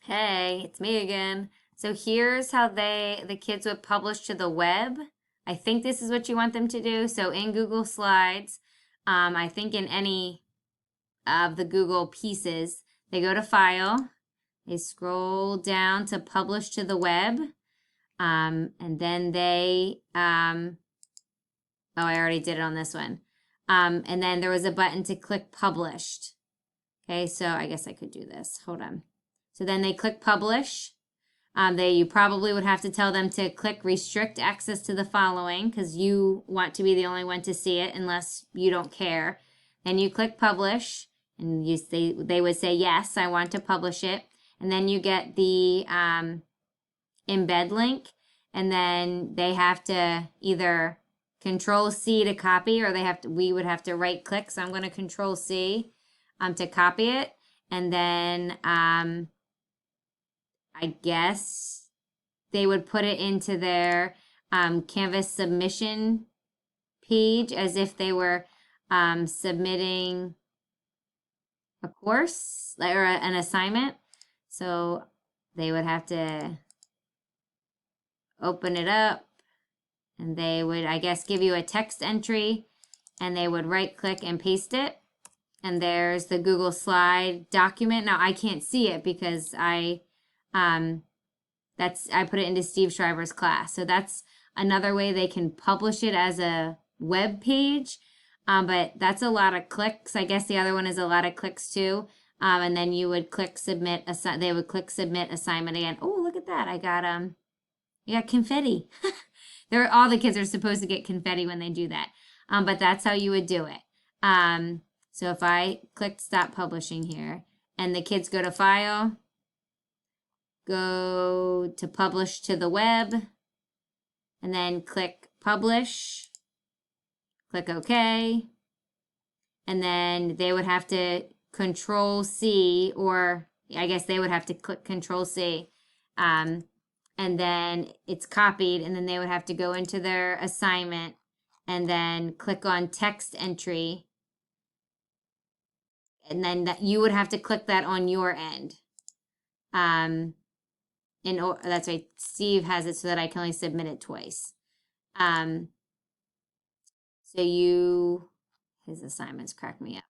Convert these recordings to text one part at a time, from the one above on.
Hey, it's me again. So here's how the kids would publish to the web. I think this is what you want them to do. So in Google Slides, I think in any of the Google pieces, they go to File, they scroll down to Publish to the web, and then oh, I already did it on this one. And then there was a button to click Published. Okay, so I guess I could do this. Hold on. So then they click Publish. You probably would have to tell them to click Restrict Access to the following because you want to be the only one to see it unless you don't care. Then you click Publish, and they would say, yes, I want to publish it. And then you get the embed link, and then they have to either Control C to copy, or we would have to right click. So I'm going to Control C to copy it, and then I guess they would put it into their Canvas submission page as if they were submitting a course or an assignment. So they would have to open it up, and they would, I guess, give you a text entry, and they would right click and paste it. And there's the Google Slide document. Now I can't see it because I put it into Steve Shriver's class. So that's another way they can publish it as a web page. But that's a lot of clicks. I guess the other one is a lot of clicks too. And then you would click submit. They would click submit assignment again. Oh, look at that! I got confetti. All the kids are supposed to get confetti when they do that. But that's how you would do it. So if I click Stop Publishing here, and the kids go to File, go to Publish to the web, and then click Publish, click OK, and then they would have to Control C, or I guess they would have to click Control C, and then it's copied, and then they would have to go into their assignment and then click on Text Entry, and then you would have to click that on your end. That's right, Steve has it so that I can only submit it twice. So his assignments crack me up.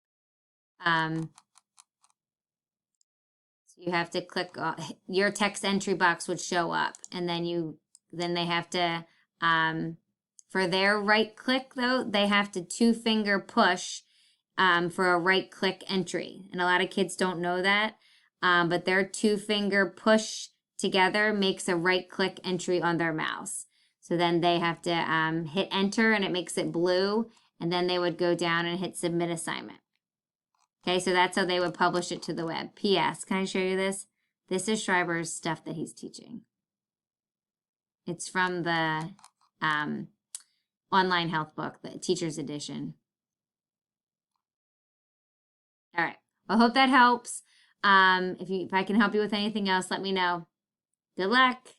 So you have to click, your text entry box would show up, and then they have to, for their right click though, they have to 2-finger push for a right click entry. And a lot of kids don't know that, but their 2-finger push together makes a right click entry on their mouse. So then they have to hit enter, and it makes it blue, and then they would go down and hit submit assignment. Okay, so that's how they would publish it to the web. P.S. Can I show you this? This is Shriver's stuff that he's teaching. It's from the online health book, the teacher's edition. All right. Well, I hope that helps. If I can help you with anything else, let me know. Good luck.